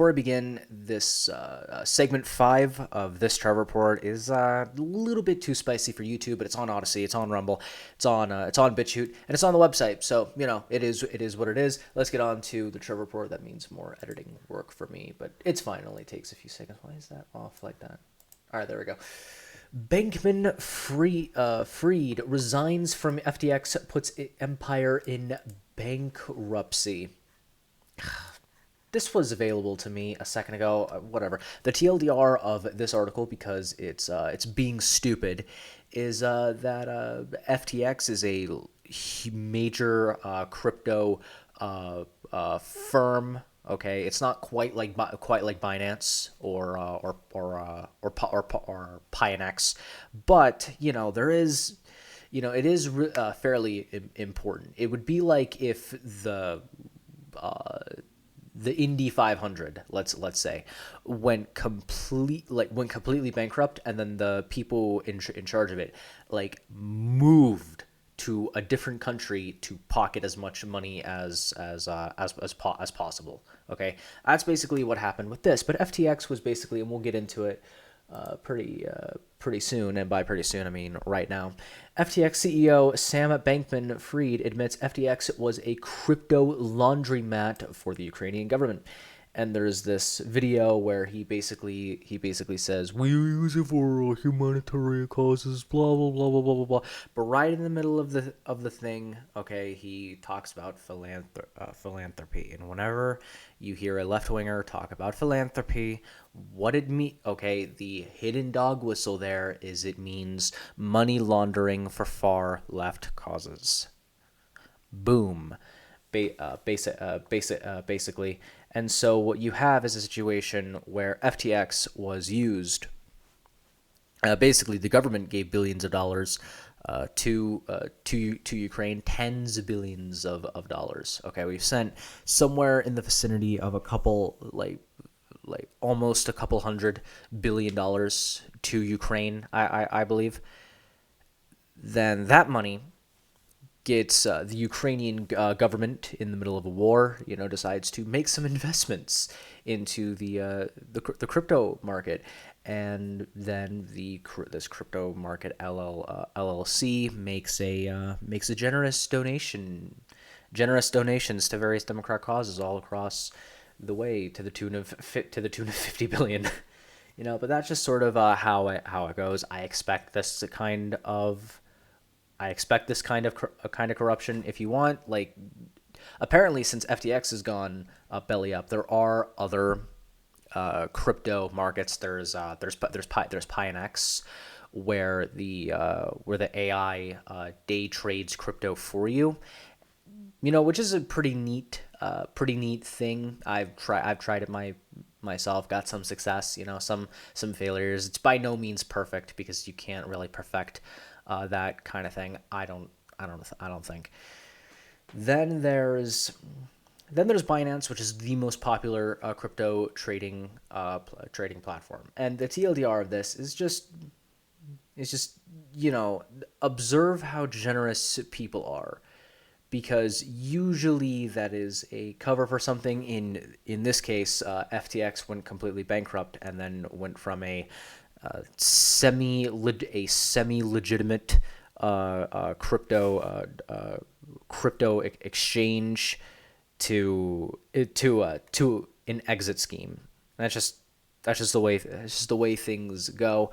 Before I begin, this segment 5 of this Trevor report is a little bit too spicy for YouTube, but it's on Odyssey, it's on Rumble, it's on BitChute, and it's on the website. So it is what it is. Let's get on to the Trevor report. That means more editing work for me, but it's fine. It only takes a few seconds. Why is that off like that? All right, there we go. Freed resigns from FTX, puts empire in bankruptcy. This was available to me a second ago. Whatever. The TLDR of this article, because it's being stupid, is that FTX is a major crypto firm. Okay, it's not quite like Binance or Pionex, but there is, it is fairly important. It would be like if the Indy 500, let's say, went completely bankrupt, and then the people in charge of it moved to a different country to pocket as much money as possible. Okay, that's basically what happened with this. But FTX was basically, and we'll get into it pretty soon, and by pretty soon I mean right now. FTX CEO Sam Bankman-Fried admits FTX was a crypto laundromat for the Ukrainian government. And there's this video where he basically says we use it for humanitarian causes, blah blah blah blah blah blah blah. But right in the middle of the thing, okay, he talks about philanthropy. And whenever you hear a left winger talk about philanthropy, what it mean? Okay, the hidden dog whistle there is it means money laundering for far left causes. Boom. Basically. And so what you have is a situation where FTX was used. Basically, the government gave billions of dollars to Ukraine, tens of billions of dollars. Okay, we've sent somewhere in the vicinity of a couple, almost a couple $100 billion to Ukraine, I believe. Then that money gets the Ukrainian government in the middle of a war, decides to make some investments into the crypto market, and then this crypto market LLC makes a generous donations to various Democrat causes all across the way to the tune of 50 billion. But that's just sort of how it goes. I expect this kind of corruption. If you want, apparently, since FTX has gone belly up, there are other crypto markets. There's Pionex, where the AI day trades crypto for you. Which is a pretty neat thing. I've tried it myself, got some success. Some failures. It's by no means perfect, because you can't really perfect that kind of thing. I don't think. Then there's Binance, which is the most popular crypto trading platform. And the TLDR of this is just observe how generous people are, because usually that is a cover for something. In this case, FTX went completely bankrupt and then went from a semi-legitimate crypto exchange to an exit scheme. That's just the way things go.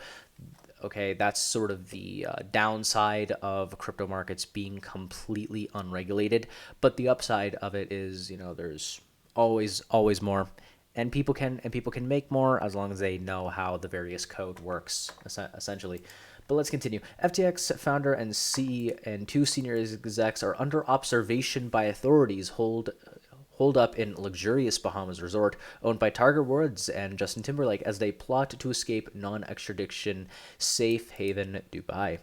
Okay, that's sort of the downside of crypto markets being completely unregulated. But the upside of it is, there's always more. And people can make more as long as they know how the various code works, essentially. But let's continue. FTX founder and two senior execs are under observation by authorities holed up in luxurious Bahamas resort owned by Tiger Woods and Justin Timberlake as they plot to escape non-extradition safe haven Dubai.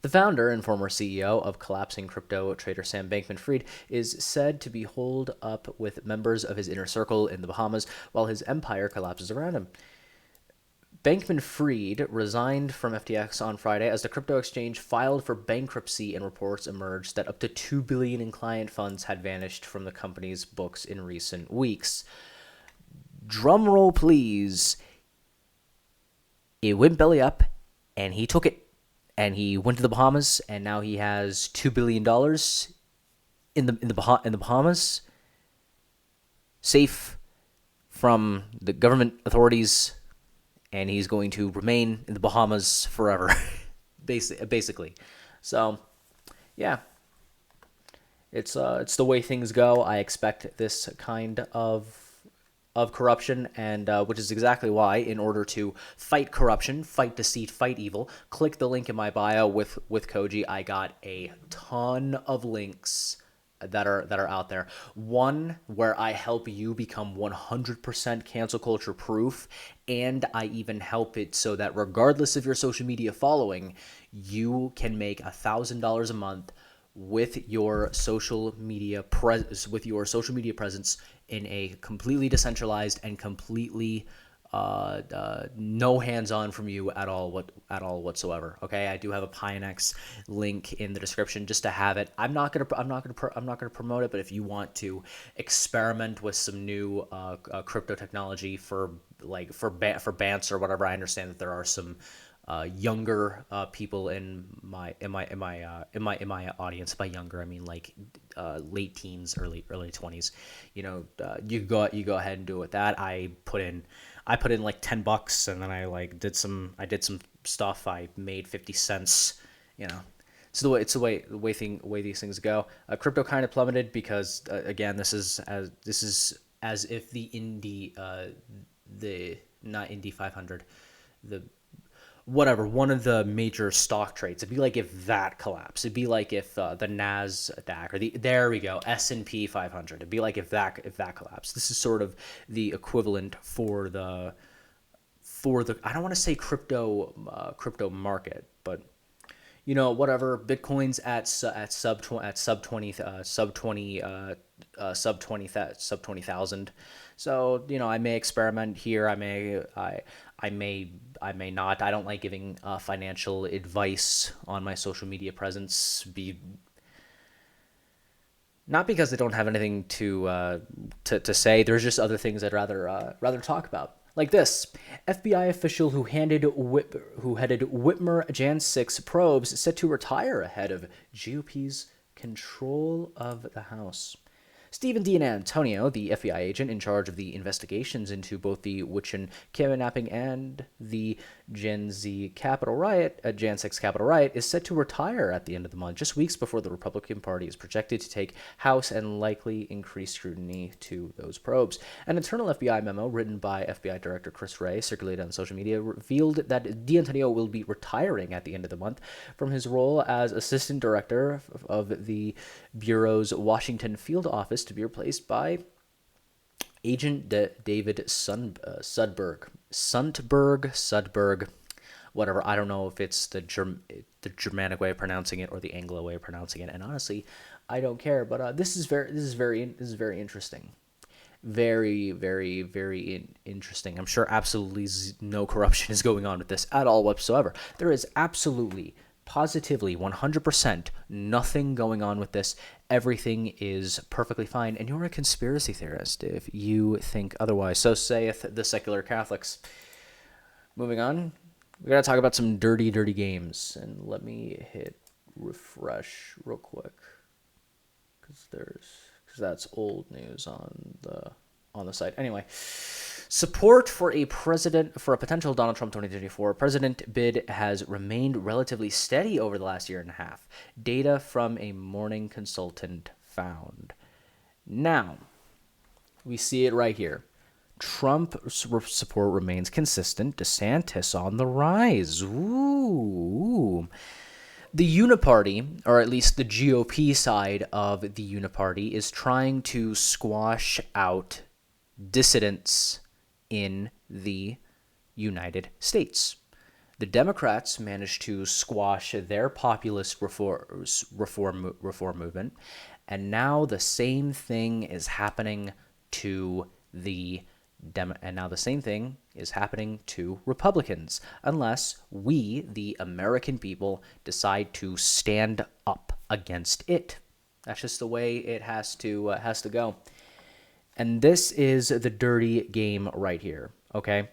The founder and former CEO of collapsing crypto trader Sam Bankman-Fried is said to be holed up with members of his inner circle in the Bahamas while his empire collapses around him. Bankman-Fried resigned from FTX on Friday as the crypto exchange filed for bankruptcy, and reports emerged that up to $2 billion in client funds had vanished from the company's books in recent weeks. drum roll please, it went belly up, and he took it, and he went to the Bahamas, and now he has $2 billion in the Bahamas, safe from the government authorities, and he's going to remain in the Bahamas forever, basically. So, yeah, it's the way things go. I expect this kind of corruption, and which is exactly why, in order to fight corruption, fight deceit, fight evil, click the link in my bio with Koji. I got a ton of links that are out there. One where I help you become 100% cancel culture proof, and I even help it so that regardless of your social media following, you can make $1,000 a month with your social media presence in a completely decentralized and completely no hands-on from you at all whatsoever. Okay, I do have a Pionex link in the description just to have it. I'm not gonna promote it, but if you want to experiment with some new crypto technology for Bants or whatever, I understand that there are some younger people in my audience. By younger, I mean like late teens, early 20s. You go ahead and do it with that. I put in like $10, and then I did some stuff. I made 50 cents. It's the way these things go. Crypto kind of plummeted because again, this is as if the not Indy 500, the whatever, one of the major stock trades. It'd be like if that collapsed. It'd be like if the Nasdaq or there we go, S&P 500. It'd be like if that collapsed. This is sort of the equivalent for the I don't want to say crypto market, but whatever. Bitcoin's at sub 20,000. So I may experiment here. I may not. I don't like giving financial advice on my social media presence. Not because I don't have anything to say. There's just other things I'd rather talk about. Like this, FBI official who headed Whitmer Jan 6 probes set to retire ahead of GOP's control of the House. Stephen D'Antonio, the FBI agent in charge of the investigations into both the Wichan kidnapping and the Jan 6 Capitol riot, is set to retire at the end of the month, just weeks before the Republican Party is projected to take House and likely increase scrutiny to those probes. An internal FBI memo written by FBI Director Chris Wray, circulated on social media, revealed that D'Antonio will be retiring at the end of the month from his role as Assistant Director of the Bureau's Washington field office, to be replaced by Agent David Sudberg, whatever. I don't know if it's the Germanic way of pronouncing it or the Anglo way of pronouncing it, and honestly, I don't care. But this is very interesting, very, very, very interesting. I'm sure absolutely no corruption is going on with this at all whatsoever. There is absolutely, positively, 100% nothing going on with this. Everything is perfectly fine, and you're a conspiracy theorist if you think otherwise. So saith the secular Catholics. Moving on, we gotta talk about some dirty games, and let me hit refresh real quick because that's old news on the site. Anyway, support for a potential Donald Trump 2024 president bid has remained relatively steady over the last year and a half. Data from a Morning consultant found. Now, we see it right here. Trump support remains consistent. DeSantis on the rise. Ooh. The Uniparty, or at least the GOP side of the Uniparty, is trying to squash out dissidents in the United States. The Democrats managed to squash their populist reform movement, and now the same thing is happening to Republicans, unless we, the American people, decide to stand up against it. That's just the way it has to go. And this is the dirty game right here, okay?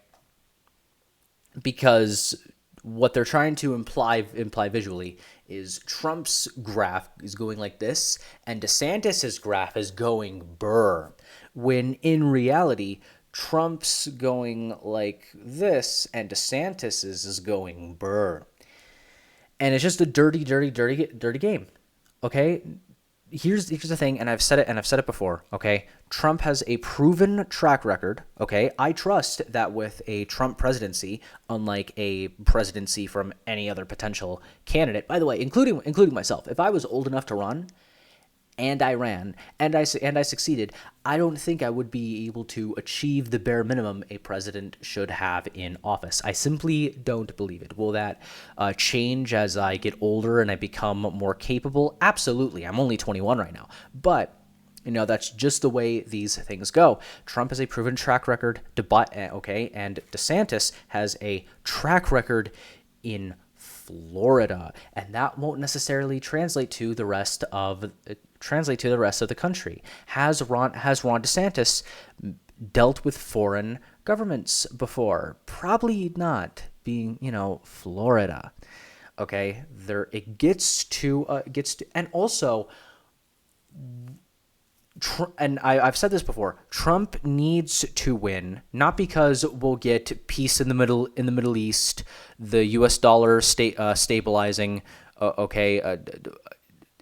Because what they're trying to imply visually is Trump's graph is going like this and DeSantis's graph is going burr, when in reality Trump's going like this and DeSantis's is going burr. And it's just a dirty game. Okay? Here's the thing, and I've said it before, okay? Trump has a proven track record, okay? I trust that with a Trump presidency, unlike a presidency from any other potential candidate, by the way, including myself, if I was old enough to run, and I ran, and I succeeded, I don't think I would be able to achieve the bare minimum a president should have in office. I simply don't believe it. Will that change as I get older and I become more capable? Absolutely. I'm only 21 right now. But, that's just the way these things go. Trump has a proven track record, okay, and DeSantis has a track record in Florida, and that won't necessarily translate to the rest of the country. Has Ron DeSantis dealt with foreign governments before? Probably not, being Florida. Okay, it gets to and also. And I've said this before. Trump needs to win, not because we'll get peace in the Middle East, the U.S. dollar stabilizing,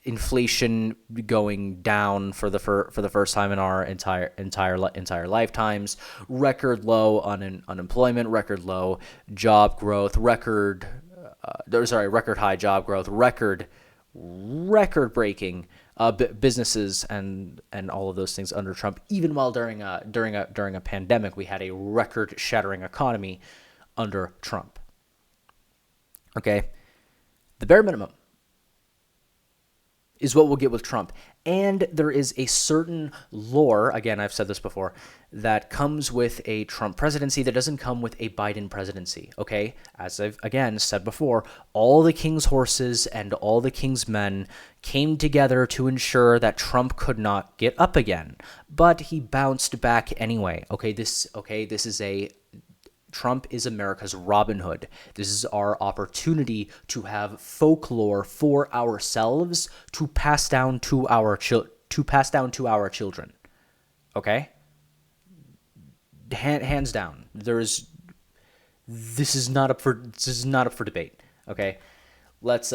inflation going down for the first time in our entire lifetimes, record low unemployment, record low job growth, record high job growth, record breaking businesses and all of those things under Trump. Even while during a pandemic, we had a record shattering economy under Trump. Okay, the bare minimum is what we'll get with Trump. And there is a certain lore, again, I've said this before, that comes with a Trump presidency that doesn't come with a Biden presidency, okay? As I've, again, said before, all the king's horses and all the king's men came together to ensure that Trump could not get up again. But he bounced back anyway, okay? Trump is America's Robin Hood. This is our opportunity to have folklore for ourselves to pass down to our children. Okay? Hands down. This is not up for debate. Okay? Let's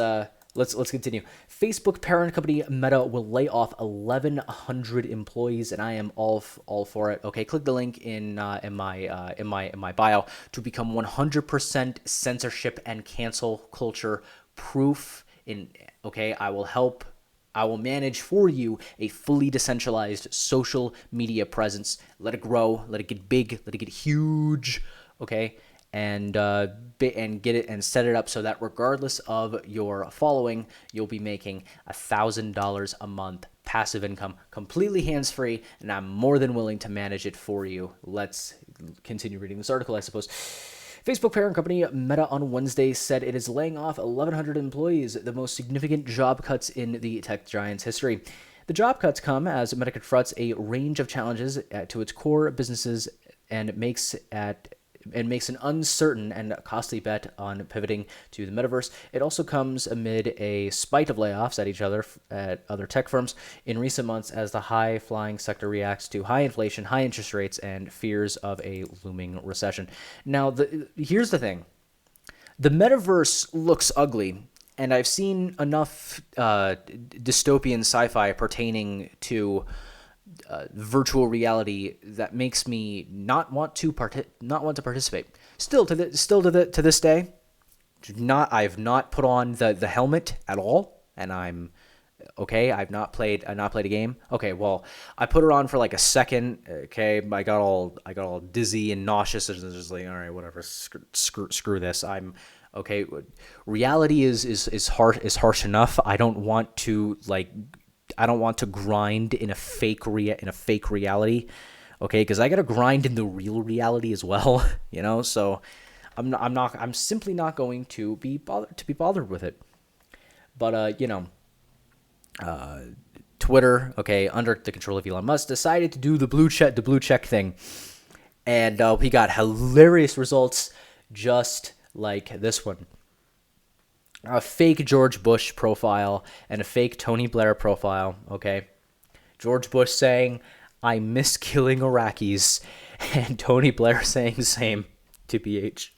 continue. Facebook parent company Meta will lay off 1,100 employees, and I am all for it. Okay, click the link in my bio to become 100% censorship and cancel culture proof. I will manage for you a fully decentralized social media presence. Let it grow, let it get big, let it get huge. Okay. And get it and set it up so that regardless of your following, you'll be making $1,000 a month passive income, completely hands-free, and I'm more than willing to manage it for you. Let's continue reading this article, I suppose. Facebook parent company Meta on Wednesday said it is laying off 1,100 employees, the most significant job cuts in the tech giant's history. The job cuts come as Meta confronts a range of challenges to its core businesses and makes an uncertain and costly bet on pivoting to the metaverse. It also comes amid a spate of layoffs at other tech firms in recent months as the high-flying sector reacts to high inflation, high interest rates, and fears of a looming recession. Now, here's the thing. The metaverse looks ugly, and I've seen enough dystopian sci-fi pertaining to virtual reality that makes me not want to participate. Still to this day, I've not put on the helmet at all, and I'm okay. I've not played a game. Okay, well, I put it on for like a second. Okay, I got all dizzy and nauseous, and just like, all right, whatever, screw this. I'm okay. Reality is harsh enough. I don't want to grind in a fake reality, okay? Because I gotta grind in the real reality as well, So I'm simply not going to be bothered with it. But Twitter, okay, under the control of Elon Musk, decided to do the blue check thing, and we got hilarious results, just like this one. A fake George Bush profile and a fake Tony Blair profile. Okay, George Bush saying, "I miss killing Iraqis," and Tony Blair saying same to BH.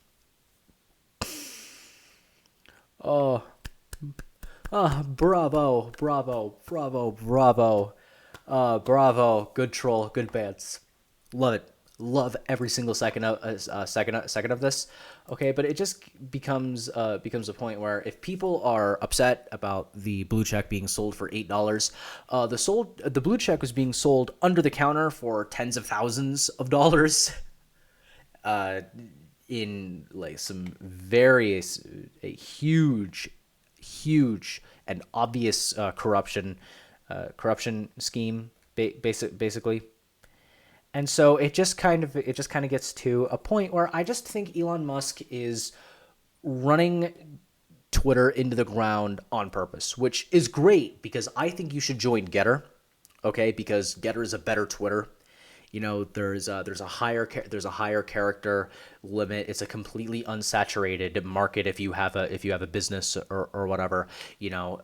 Oh, bravo, bravo, bravo, bravo. Bravo, good troll, good bants. Love it. Love every single second of this. Okay, but it just becomes a point where if people are upset about the blue check being sold for $8, the blue check was being sold under the counter for tens of thousands of dollars. In like some various huge and obvious corruption scheme, basically. And so it just kind of gets to a point where I just think Elon Musk is running Twitter into the ground on purpose, which is great because I think you should join Getter, okay? Because Getter is a better Twitter. You know, there's a higher character limit. It's a completely unsaturated market if you have a business or whatever. You know,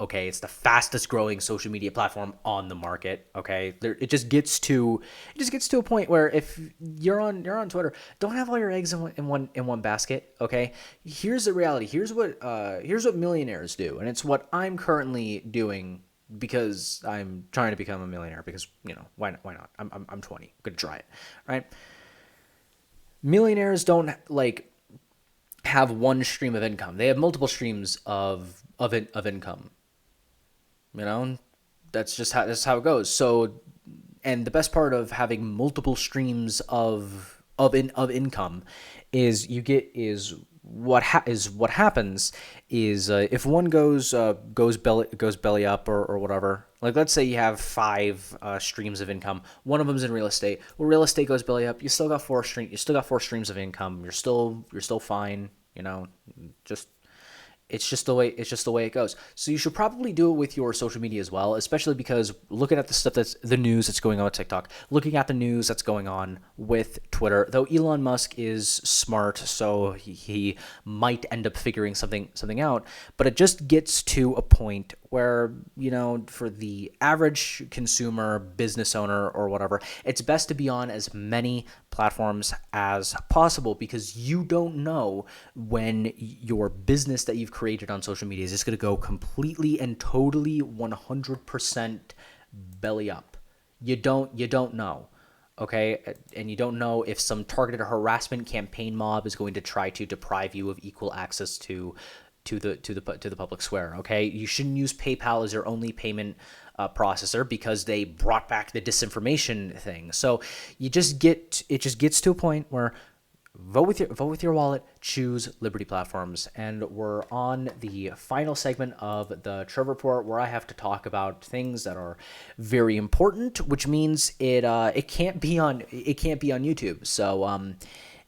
okay, it's the fastest growing social media platform on the market. Okay, it just gets to a point where if you're on Twitter, don't have all your eggs in one basket. Okay, here's the reality. Here's what millionaires do, and it's what I'm currently doing because I'm trying to become a millionaire. Because why not? I'm 20. I'm gonna try it. Right? Millionaires don't like have one stream of income. They have multiple streams of income. That's how it goes. So, and the best part of having multiple streams of income is what happens is if one goes belly up or whatever. Like, let's say you have five streams of income. One of them's in real estate. Well, real estate goes belly up. You still got four streams of income. You're still fine. Just it's just the way it goes. So you should probably do it with your social media as well, especially because looking at the news that's going on with TikTok, looking at the news that's going on with Twitter. Though Elon Musk is smart, so he might end up figuring something out. But it just gets to a point where for the average consumer, business owner, or whatever, it's best to be on as many platforms as possible because you don't know when your business that you've created on social media is just going to go completely and totally 100% belly up. You don't know. Okay, and you don't know if some targeted harassment campaign mob is going to try to deprive you of equal access to the public square. Okay, you shouldn't use PayPal as your only payment processor because they brought back the disinformation thing. So it just gets to a point where vote with your wallet, choose Liberty platforms, and we're on the final segment of the Trevor Report where I have to talk about things that are very important, which means it can't be on YouTube. So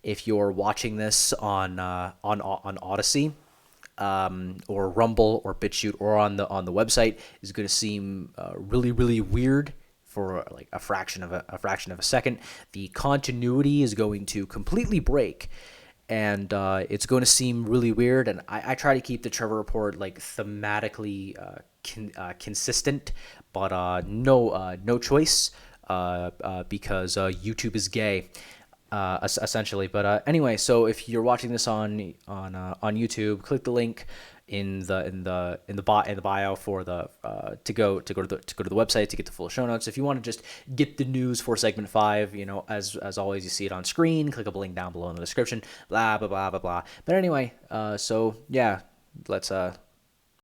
if you're watching this on Odyssey, or Rumble or BitChute or on the website, is going to seem really weird for like a fraction of a second. The continuity is going to completely break, and it's going to seem really weird. And I try to keep the Trevor Report like thematically consistent, but no choice because YouTube is gay. Essentially, but anyway, so if you're watching this on YouTube, click the link in the bio for the to go to the website to get the full show notes. If you want to just get the news for segment 5, as always, you see it on screen. Click a link down below in the description. Blah blah blah blah blah. But anyway, so yeah, let's